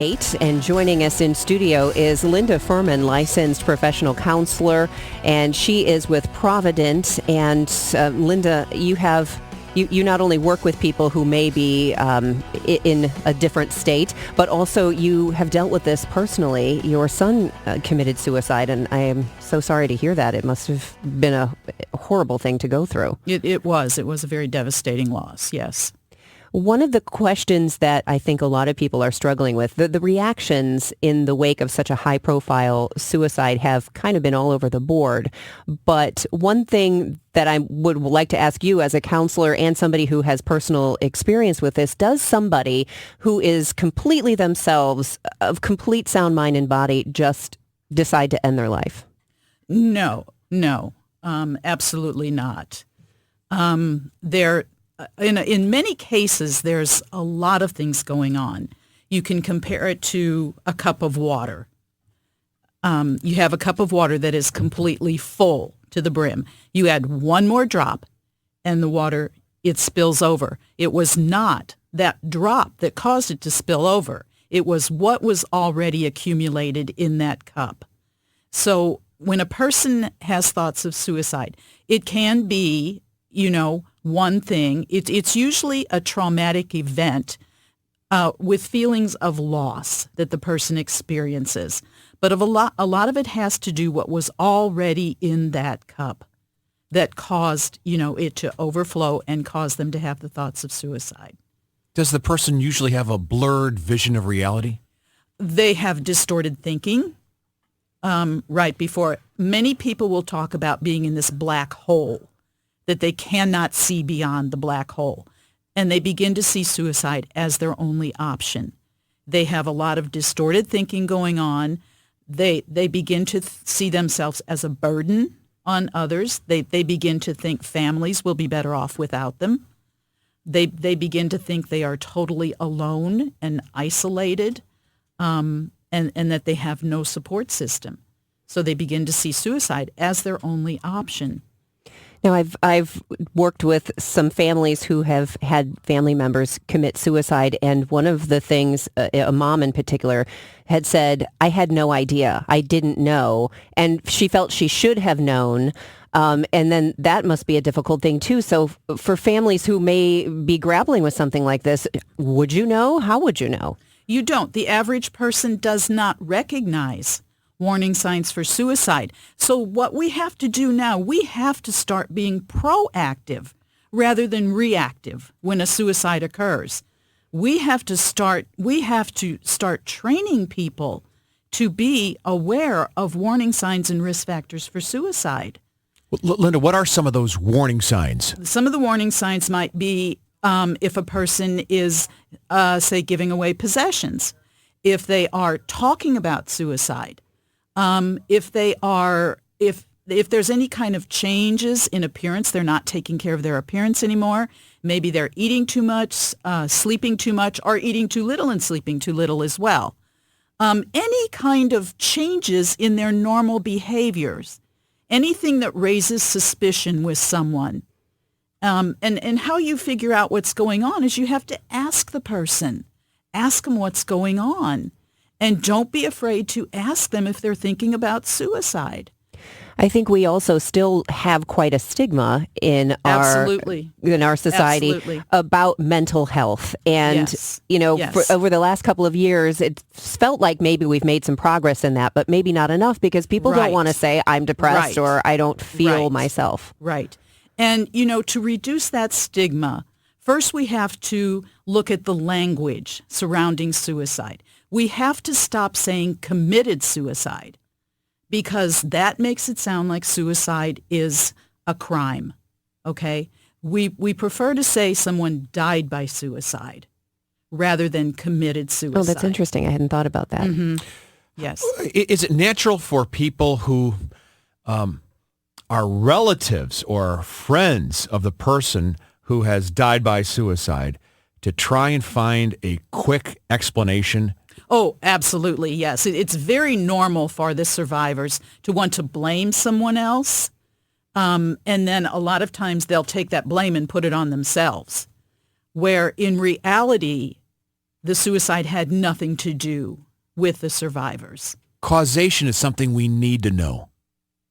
And joining us in studio is LindaFehrmann, licensed professional counselor, and she is with Provident. And Linda, you not only work with people who may be in a different state, but also you have dealt with this personally. Your son committed suicide, and I am so sorry to hear that. It must have been a horrible thing to go through. It was a very devastating loss, yes. One of the questions that I think a lot of people are struggling with, the reactions in the wake of such a high-profile suicide have kind of been all over the board. But one thing that I would like to ask you as a counselor and somebody who has personal experience with this, does somebody who is completely themselves, of complete sound mind and body, just decide to end their life? No, absolutely not. In many cases, there's a lot of things going on. You can compare it to a cup of water. You have a cup of water that is completely full to the brim. You add one more drop, and the water, it spills over. It was not that drop that caused it to spill over. It was what was already accumulated in that cup. So when a person has thoughts of suicide, it can be, one thing. It's usually a traumatic event with feelings of loss that the person experiences. But a lot of it has to do what was already in that cup that caused, it to overflow and cause them to have the thoughts of suicide. Does the person usually have a blurred vision of reality? They have distorted thinking right before. Many people will talk about being in this black hole, that they cannot see beyond the black hole. And they begin to see suicide as their only option. They have a lot of distorted thinking going on. They begin to see themselves as a burden on others. They begin to think families will be better off without them. They begin to think they are totally alone and isolated, and that they have no support system. So they begin to see suicide as their only option. Now, I've worked with some families who have had family members commit suicide, and one of the things, a mom in particular, had said, I had no idea. I didn't know. And she felt she should have known. And then that must be a difficult thing, too. So for families who may be grappling with something like this, would you know? How would you know? You don't. The average person does not recognize warning signs for suicide. So what we have to do now, we have to start being proactive rather than reactive when a suicide occurs. We have to start training people to be aware of warning signs and risk factors for suicide. Well, Linda, what are some of those warning signs? Some of the warning signs might be if a person is, say, giving away possessions, if they are talking about suicide, if there's any kind of changes in appearance, they're not taking care of their appearance anymore. Maybe they're eating too much, sleeping too much, or eating too little and sleeping too little as well. Any kind of changes in their normal behaviors, anything that raises suspicion with someone. And how you figure out what's going on is you have to ask the person. Ask them what's going on. And don't be afraid to ask them if they're thinking about suicide. I think we also still have quite a stigma in our society Absolutely. About mental health. And, Yes. over the last couple of years, it felt like maybe we've made some progress in that, but maybe not enough because people don't want to say I'm depressed or I don't feel myself. Right. And, to reduce that stigma, first we have to look at the language surrounding suicide. We have to stop saying committed suicide because that makes it sound like suicide is a crime, okay? We prefer to say someone died by suicide rather than committed suicide. Oh, that's interesting. I hadn't thought about that. Mm-hmm. Yes. Is it natural for people who are relatives or friends of the person who has died by suicide to try and find a quick explanation? Oh, absolutely, yes. It's very normal for the survivors to want to blame someone else. And then a lot of times they'll take that blame and put it on themselves, where in reality, the suicide had nothing to do with the survivors. Causation is something we need to know.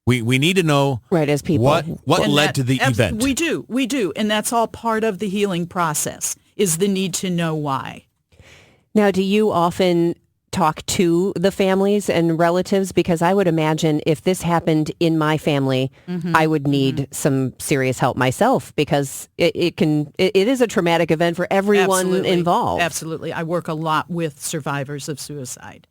We need to know Right, as people. what led to the event. We do. And that's all part of the healing process, is the need to know why. Now, do you often talk to the families and relatives? Because I would imagine if this happened in my family, I would need some serious help myself, because it is a traumatic event for everyone Absolutely. involved. Absolutely. I work a lot with survivors of suicide.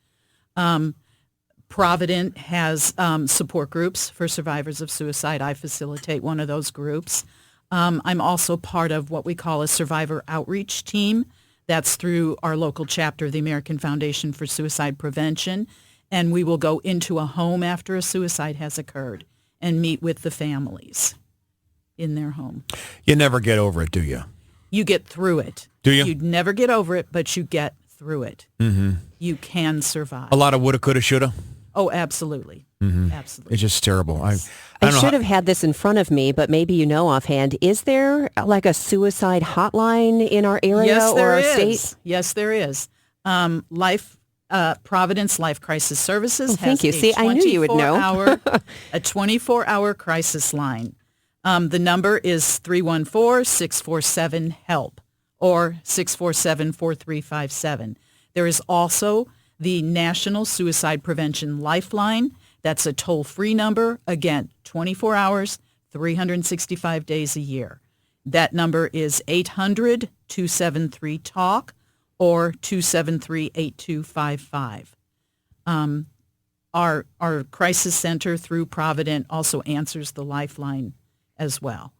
Provident has support groups for survivors of suicide. I facilitate one of those groups. I'm also part of what we call a survivor outreach team. That's through our local chapter of the American Foundation for Suicide Prevention. And we will go into a home after a suicide has occurred and meet with the families in their home. You never get over it, do you? You get through it. Do you? You'd never get over it, but you get through it. Mm-hmm. You can survive. A lot of woulda, coulda, shoulda. Oh, absolutely. Mm-hmm. Absolutely. It's just terrible. I should have had this in front of me, but maybe you know offhand. Is there like a suicide hotline in our area or our state? Yes, there is. Providence Life Crisis Services has thank you. See, I knew you would know. A 24-hour crisis line. The number is 314-647-HELP or 647-4357. There is also the National Suicide Prevention Lifeline. That's a toll-free number. Again, 24 hours, 365 days a year. That number is 800-273-TALK or 273-8255. Our crisis center through Provident also answers the lifeline as well.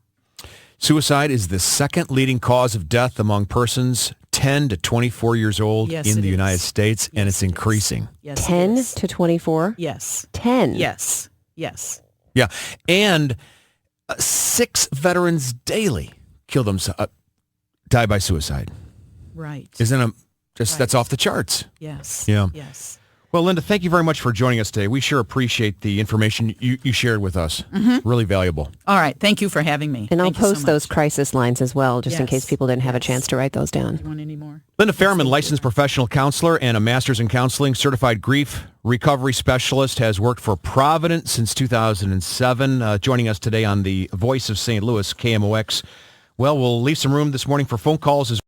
Suicide is the second leading cause of death among persons 10 to 24 years old in the United States, and it's increasing. Yes, 10 to 24? Yes. 10? Yes. Yeah, and 6 veterans daily die by suicide. Right. Isn't it that's off the charts? Yes. Yeah. Yes. Well, Linda, thank you very much for joining us today. We sure appreciate the information you shared with us. Mm-hmm. Really valuable. All right. Thank you for having me. And I'll Thank you post so those crisis lines as well, just in Yes. case people didn't have a chance to write those down. Do you want any more? LindaFehrmann, licensed professional counselor and a master's in counseling, certified grief recovery specialist, has worked for Provident since 2007, joining us today on the Voice of St. Louis, KMOX. Well, we'll leave some room this morning for phone calls as